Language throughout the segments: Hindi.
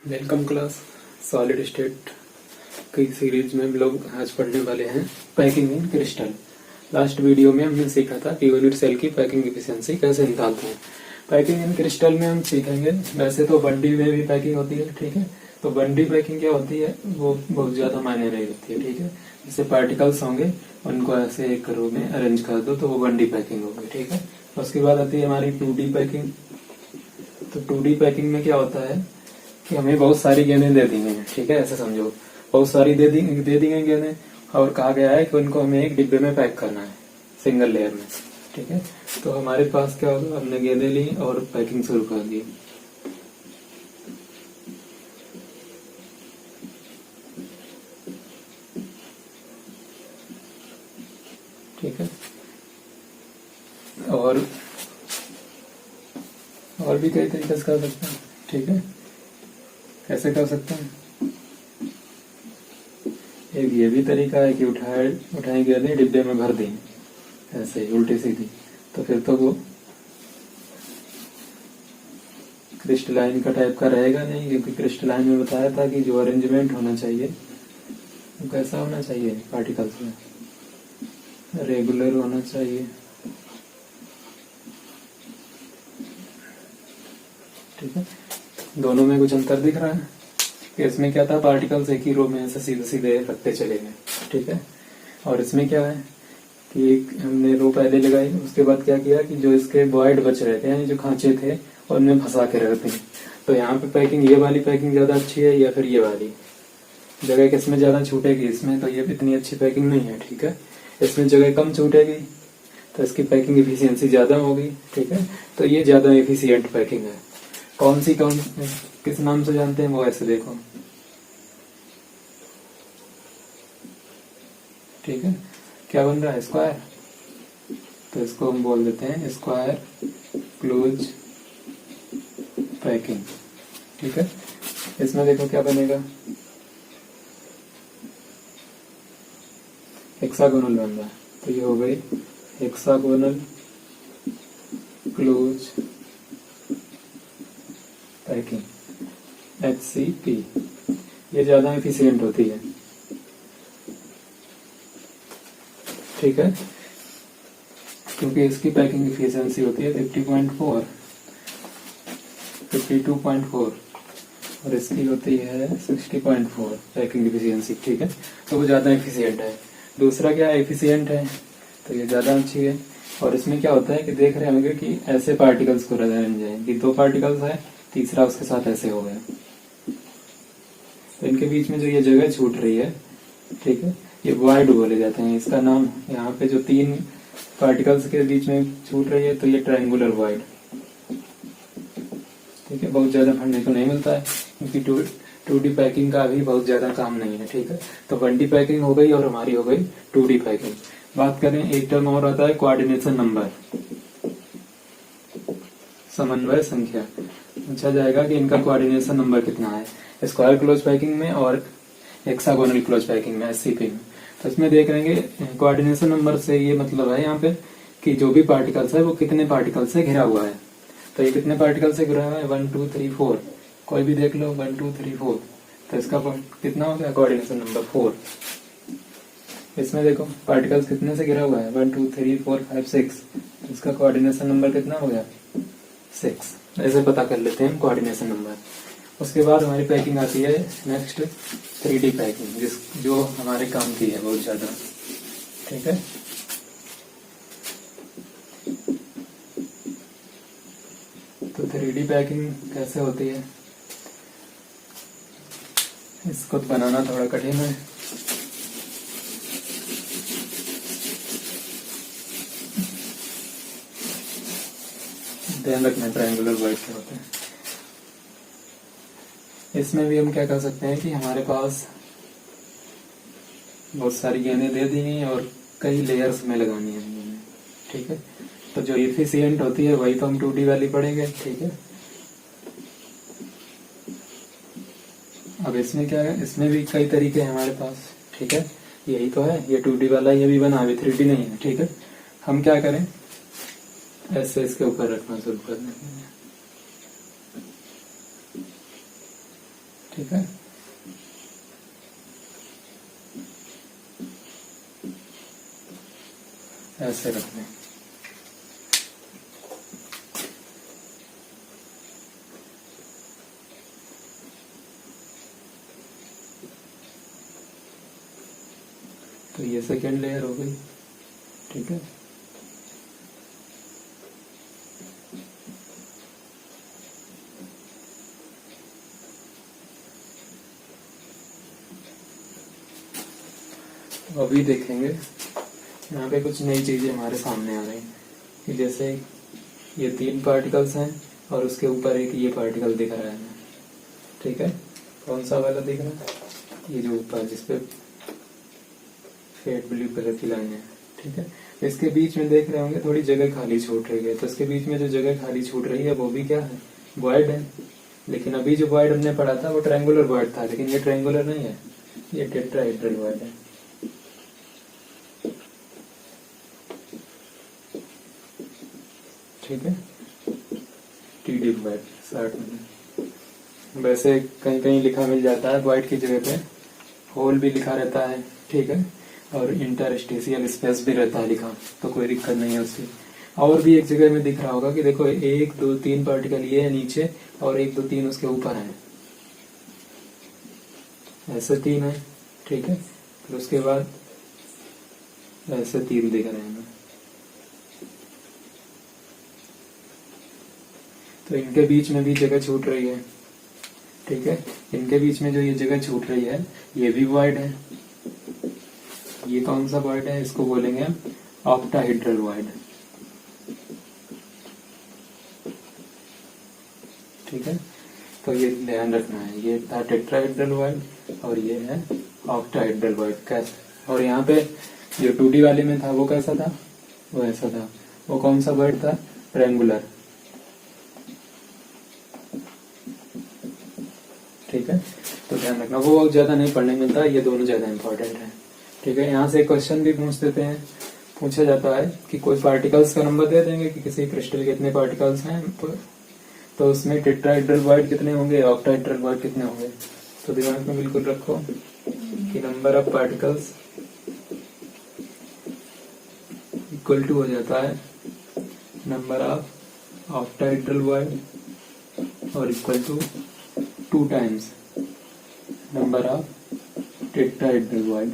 Welcome class. सॉलिड स्टेट की सीरीज में हम लोग आज पढ़ने वाले हैं packing in crystal. Last video में हमने सीखा था कि यूनिट सेल की पैकिंग एफिशिएंसी कैसे निकालते हैं। पैकिंग इन क्रिस्टल में हम सीखेंगे, वैसे तो बंडी में भी पैकिंग होती है, ठीक है। तो बंडी पैकिंग क्या होती है वो बहुत ज्यादा मायने नहीं रखती है, ठीक है। जैसे पार्टिकल्स होंगे उनको ऐसे एक रो में अरेंज कर दो तो वो बंडी पैकिंग होगी, ठीक है। उसके बाद आती है हमारी 2D पैकिंग। तो 2D पैकिंग में क्या होता है कि हमें बहुत सारी गेंदें दे दी हैं, ठीक है। ऐसे समझो बहुत सारी दे दी हैं गेंदें, और कहा गया है कि उनको हमें एक डिब्बे में पैक करना है सिंगल लेयर में, ठीक है। तो हमारे पास क्या होगा, हमने गेंदें ली और पैकिंग शुरू कर दी। ठीक है। और भी कई तरीके से कर सकते हैं, ठीक है। कैसे कर सकते हैं, एक ये भी तरीका है कि उठाई गेंदें डिब्बे में भर दी ऐसे उल्टी सीधी, तो फिर तो वो क्रिस्टलाइन का टाइप का रहेगा नहीं, क्योंकि क्रिस्टलाइन में बताया था कि जो अरेंजमेंट होना चाहिए वो कैसा होना चाहिए, पार्टिकल्स में रेगुलर होना चाहिए, ठीक है। दोनों में कुछ अंतर दिख रहा है कि इसमें क्या था, पार्टिकल्स एक ही रो में ऐसे सीधे सीधे रखते चले गए, ठीक है। और इसमें क्या है कि एक हमने रो पहले लगाई, उसके बाद क्या किया कि जो इसके वॉइड बच रहे थे यानी जो खांचे थे उनमें फंसा के रखते हैं। तो यहाँ पे पैकिंग, ये वाली पैकिंग ज्यादा अच्छी है या फिर ये वाली जगह किसमें ज्यादा छूटेगी, इसमें तो ये इतनी अच्छी पैकिंग नहीं है, ठीक है। इसमें जगह कम छूटेगी तो इसकी पैकिंग एफिशिएंसी ज्यादा होगी, ठीक है। तो ये ज्यादा एफिशिएंट पैकिंग है। कौन किस नाम से जानते हैं वो ऐसे देखो, ठीक है। क्या बन रहा है, स्क्वायर। तो इसको हम बोल देते हैं स्क्वायर क्लोज पैकिंग, ठीक है। इसमें देखो क्या बनेगा, हेक्सागोनल बन रहा है, तो ये हो गई हेक्सागोनल क्लोज पैकिंग, HCP। ये ज्यादा एफिशिएंट होती है, ठीक है, क्योंकि इसकी पैकिंग एफिशिएंसी होती है 50.4, 52.4 और इसकी होती है 60.4 पैकिंग एफिशिएंसी, ठीक है। तो वो ज्यादा एफिशिएंट है। दूसरा क्या एफिशिएंट है, तो ये ज्यादा अच्छी है। और इसमें क्या होता है कि देख रहे होंगे कि ऐसे पार्टिकल्स को अरेंज जाए कि 2 पार्टिकल्स है, तीसरा उसके साथ ऐसे हो गया, तो इनके बीच में जो ये जगह छूट रही है, ठीक है, ये वाइड बोले जाते हैं। इसका नाम यहाँ पे जो 3 पार्टिकल्स के बीच में छूट रही है तो ये ट्रायंगुलर वाइड, ठीक है। बहुत ज्यादा पढ़ने को नहीं मिलता है क्योंकि 2D पैकिंग का अभी बहुत ज्यादा काम नहीं है, ठीक है। तो 1D पैकिंग हो गई और हमारी हो गई 2D पैकिंग। बात करें, एक टर्म और आता है कोऑर्डिनेशन नंबर, समन्वय संख्या। पूछा जाएगा कि इनका कोऑर्डिनेशन नंबर कितना है स्क्वायर क्लोज पैकिंग में और हेक्सागोनल क्लोज पैकिंग में, SCP में। तो इसमें देख लेंगे कोऑर्डिनेशन नंबर से ये मतलब है यहाँ पे कि जो भी पार्टिकल्स है वो कितने पार्टिकल से घिरा हुआ है। तो ये कितने पार्टिकल से घिरा हुआ है, 1 2 3 4, कोई भी देख लो 1 2 3 4, तो इसका कितना हो गया, कोऑर्डिनेशन नंबर 4। इसमें देखो पार्टिकल्स कितने से घिरा हुआ है, 1 2 3 4 5 6, इसका कोऑर्डिनेशन नंबर कितना हो गया, 6। ऐसे पता कर लेते हैं कोऑर्डिनेशन नंबर। उसके बाद हमारी पैकिंग आती है नेक्स्ट 3D पैकिंग, जो हमारे काम की है बहुत ज्यादा, ठीक है। तो 3D पैकिंग कैसे होती है, इसको बनाना थोड़ा कठिन है। ध्यान रखना ट्रायंगुलर वाइड के होते हैं। इसमें भी हम क्या कर सकते हैं कि हमारे पास बहुत सारी गेंदें दे दी हैं और कई लेयर्स में लगानी है, ठीक है। तो जो एफिशिएंट होती है वही तो हम 2D वाली पढ़ेंगे, ठीक है। अब इसमें क्या है, इसमें भी कई तरीके हैं हमारे पास, ठीक है। यही तो है, ये 2D वाला, ये भी बना, अभी 3D नहीं है, ठीक है। हम क्या करें, ऐसे इसके ऊपर रखना शुरू कर देंगे। ठीक है। ऐसे रख दें। तो ये सेकेंड लेयर हो गई, ठीक है। तो अभी देखेंगे यहाँ पे कुछ नई चीजें हमारे सामने आ रही हैं कि जैसे ये 3 पार्टिकल्स हैं और उसके ऊपर एक ये पार्टिकल दिख रहा है, ठीक है। कौन सा वाला दिख रहा है? ये जो ऊपर जिसपे फेड ब्लू कलर की लाइन है, ठीक है। इसके बीच में देख रहे होंगे थोड़ी जगह खाली छूट रही है, तो इसके बीच में जो जगह खाली छूट रही है वो भी क्या है? वॉइड है। लेकिन अभी जो वॉइड हमने पढ़ा था वो ट्रायंगुलर वॉइड था, लेकिन ये ट्रायंगुलर नहीं है, ये टेट्राहेड्रल वॉइड है, ठीक है। टीडी वॉइड शॉर्ट में। वैसे कहीं कहीं लिखा मिल जाता है वॉइड की जगह पे होल भी लिखा रहता है, ठीक है। और इंटरस्टेशियल स्पेस भी रहता है लिखा, तो कोई दिक्कत नहीं है उसकी। और भी एक जगह में दिख रहा होगा कि देखो 1 2 3 पार्टिकल ये है नीचे और 1 2 3 उसके ऊपर है, ऐसे 3 है, ठीक है। फिर उसके बाद ऐसे 3 दिख रहे हैं, तो इनके बीच में भी जगह छूट रही है, ठीक है। इनके बीच में जो ये जगह छूट रही है ये भी वॉइड है। ये कौन सा वॉइड है? इसको बोलेंगे हम ऑक्टाहेड्रल वॉइड, ठीक है। तो ये ध्यान रखना है, ये था टेट्राहेड्रल वॉइड और ये है ऑक्टाहेड्रल वॉइड। कैसे? और यहाँ पे जो 2D वाले में था वो कैसा था? वो ऐसा था। वो कौन सा वॉइड था? ट्रायंगुलर, ठीक है। तो ध्यान रखना, वो ज्यादा नहीं पढ़ने मिलता, ये दोनों ज्यादा इंपॉर्टेंट है, ठीक है। यहाँ से क्वेश्चन भी पूछ देते हैं, पूछा जाता है कि कोई पार्टिकल्स का नंबर दे देंगे कि किसी क्रिस्टल के कितने पार्टिकल्स हैं, तो उसमें टेट्राहेड्रल वॉइड कितने होंगे, ऑक्टाहेड्रल वॉइड कितने होंगे। तो दिमाग में बिल्कुल रखो कि number of particles equal to हो जाता है नंबर ऑफ ऑक्टाहेड्रल वॉइड और equal to 2 times number of tetrahedral void,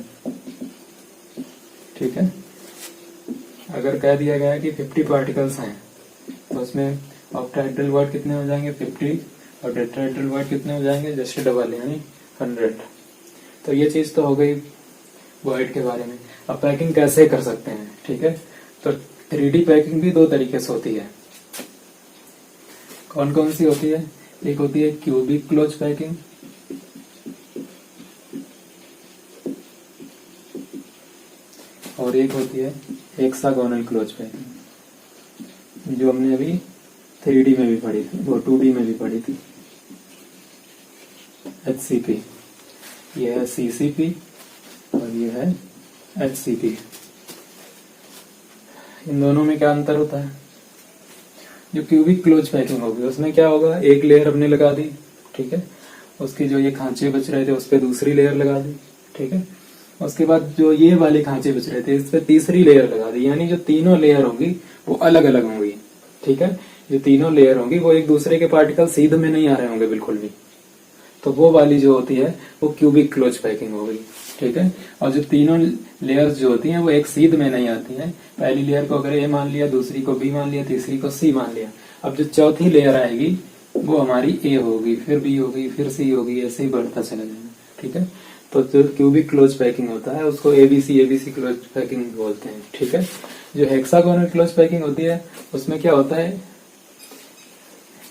ठीक है। अगर कह दिया गया है कि 50 पार्टिकल्स हैं तो उसमें ऑक्टाहेड्रल वॉइड कितने हो जाएंगे? 50, और टेट्राहेड्रल वॉइड कितने हो जाएंगे? जस्ट डबल यानी 100। तो ये चीज तो हो गई वॉइड के बारे में। अब पैकिंग कैसे कर सकते हैं, ठीक है। तो 3D पैकिंग भी 2 तरीके से होती है। कौन कौन सी होती है? एक होती है क्यूबिक क्लोज पैकिंग, और एक होती है हेक्सागोनल क्लोज पैकिंग, जो हमने अभी 3D में भी पढ़ी थी, वो 2D में भी पढ़ी थी। HCP, ये है CCP और ये है HCP। इन दोनों में क्या अंतर होता है? जो क्यूबिक क्लोज पैकिंग होगी उसमें क्या होगा, एक लेयर हमने लगा दी, ठीक है। उसके जो ये खांचे बच रहे थे उस पर दूसरी लेयर लगा दी, ठीक है। उसके बाद जो ये वाले खांचे बच रहे थे इस पर तीसरी लेयर लगा दी, यानी जो तीनों लेयर होंगी वो अलग अलग होंगी, ठीक है। जो तीनों लेयर होंगी वो एक दूसरे के पार्टिकल सीध में नहीं आ रहे होंगे बिल्कुल भी, तो वो वाली जो होती है वो क्यूबिक क्लोज पैकिंग हो गई, ठीक है। और जो तीनों लेयर्स जो होती हैं वो एक सीध में नहीं आती हैं। पहली लेयर को अगर ए मान लिया, दूसरी को बी मान लिया, तीसरी को सी मान लिया। अब जो चौथी लेयर आएगी वो हमारी ए होगी, फिर बी होगी, फिर सी होगी, ऐसे ही बढ़ता चला जाएगा, ठीक है। तो जो क्यूबिक क्लोज पैकिंग होता है उसको एबीसी क्लोज पैकिंग बोलते हैं, ठीक है। जो हेक्सागोनल क्लोज पैकिंग होती है उसमें क्या होता है,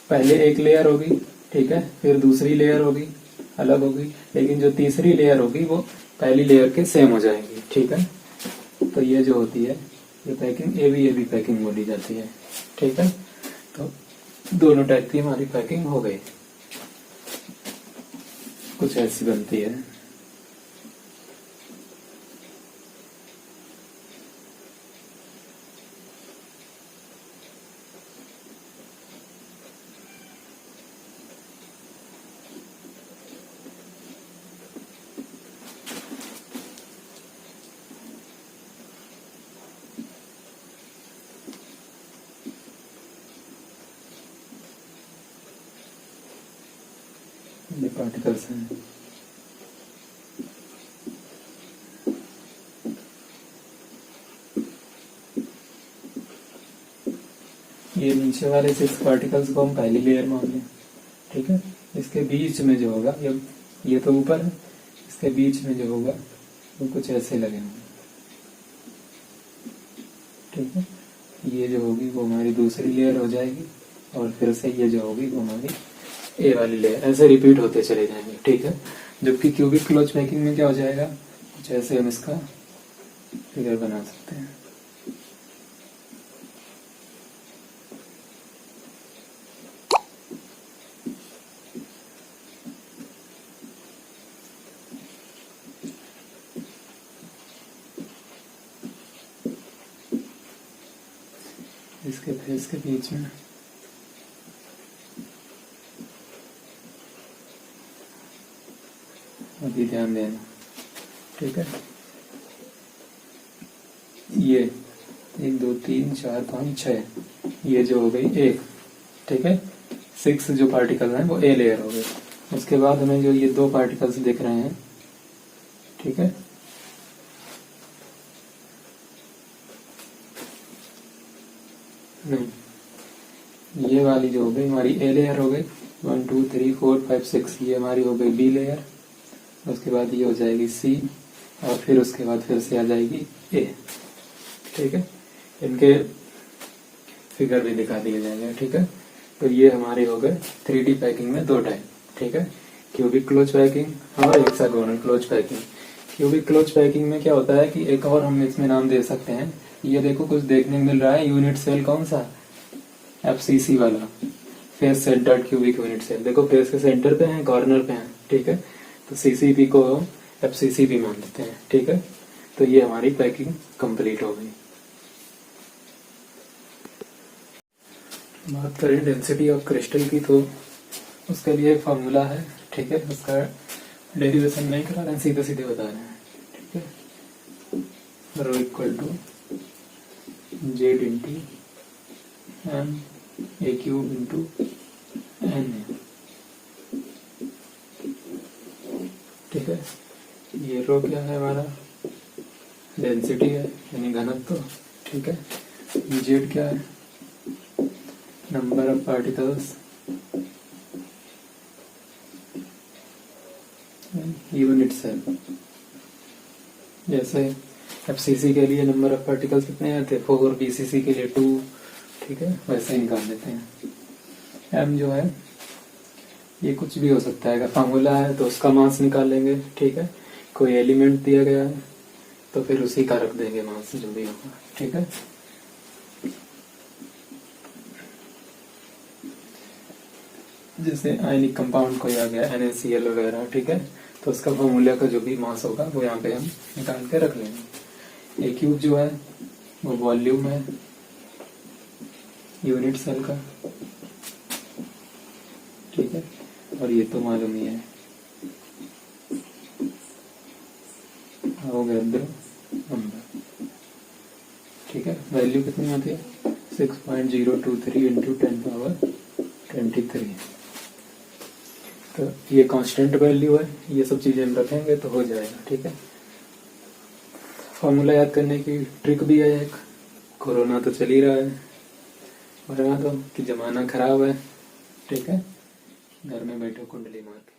पहले एक लेयर होगी, ठीक है, फिर दूसरी लेयर होगी, अलग होगी, लेकिन जो तीसरी लेयर होगी वो पहली लेयर के सेम हो जाएगी, ठीक है। तो ये जो होती है ये पैकिंग एबी पैकिंग बोली जाती है, ठीक है। तो दोनों टाइप की हमारी पैकिंग हो गई, कुछ ऐसी बनती है। पार्टिकल्स हैं। ये नीचे वाले 6 पार्टिकल्स को हम पहली लेयर मान लें, ठीक है। इसके बीच में जो होगा, ये तो ऊपर है, इसके बीच में जो होगा वो कुछ ऐसे लगे होंगे, ठीक है। ये जो होगी वो हमारी दूसरी लेयर हो जाएगी, और फिर से ये जो होगी वो हमारी ए वाली लेयर, ऐसे रिपीट होते चले जाएंगे, ठीक है। जबकि क्यूबिक क्लोज पैकिंग में क्या हो जाएगा, कुछ ऐसे हम इसका फिगर बना सकते हैं। इसके फेस के बीच में अभी ध्यान देना, ठीक है। ये 1 2 3 4 5 6, ये जो हो गई एक, ठीक है। 6 जो पार्टिकल हैं वो ए लेयर हो गए। उसके बाद हमें जो ये 2 पार्टिकल्स दिख रहे हैं, ठीक है, नहीं, ये वाली जो हो गई हमारी ए लेयर हो गई, 1 2 3 4 5 6, ये हमारी हो गई बी लेयर। उसके बाद ये हो जाएगी सी, और फिर उसके बाद फिर से आ जाएगी ए, ठीक है। इनके फिगर भी दिखा दिए जाएंगे, ठीक है। तो ये हमारे हो गए 3D पैकिंग में 2 टाइप, ठीक है, क्यूबिक क्लोज पैकिंग और hexagonal close packing. Cubic close packing में क्या होता है कि एक और हम इसमें नाम दे सकते हैं, ये देखो कुछ देखने को मिल रहा है, यूनिट सेल कौन सा, FCC वाला, face centered cubic unit cell. देखो फेस के सेंटर पे है, कॉर्नर पे है, ठीक है। तो CCP को FCC भी मान लेते हैं, ठीक है। तो ये हमारी पैकिंग कंप्लीट हो गई। बात करें डेंसिटी ऑफ क्रिस्टल की, तो उसके लिए फॉर्मूला है, ठीक है। उसका डेरिवेशन नहीं करा रहे हैं, सीधे सीधे बता रहे हैं, ठीक है। Rho equal to Z into M A cube into N, ठीक है। ये रो क्या है हमारा, डेंसिटी है यानी घनत्व, ठीक है। जेड क्या है, number of particles unit cell. जैसे FCC के लिए नंबर ऑफ पार्टिकल्स कितने आते हैं 4, BCC के लिए 2, ठीक है, वैसे ही निकाल देते हैं। M जो है ये कुछ भी हो सकता है, अगर फार्मूला है तो उसका मास निकाल लेंगे, ठीक है। कोई एलिमेंट दिया गया है तो फिर उसी का रख देंगे मास जो भी होगा, ठीक है। जैसे आयनिक कंपाउंड कोई आ गया NaCl वगैरह, ठीक है, तो उसका फॉर्मूला का जो भी मास होगा वो यहाँ पे हम निकाल के रख लेंगे। ए क्यूब जो है वो वॉल्यूम है यूनिट सेल का, ठीक है, और ये तो मालूम ही है, हो गया नंबर, ठीक है। वैल्यू कितनी आती है 6.023 इंटू 10⁻23। तो ये कांस्टेंट वैल्यू है, ये सब चीजें हम रखेंगे तो हो जाएगा, ठीक है। फॉर्मूला याद करने की ट्रिक भी है एक, कोरोना तो चल ही रहा है, वरना तो कि जमाना खराब है, ठीक है। घर में बैठो कुंडली मार के।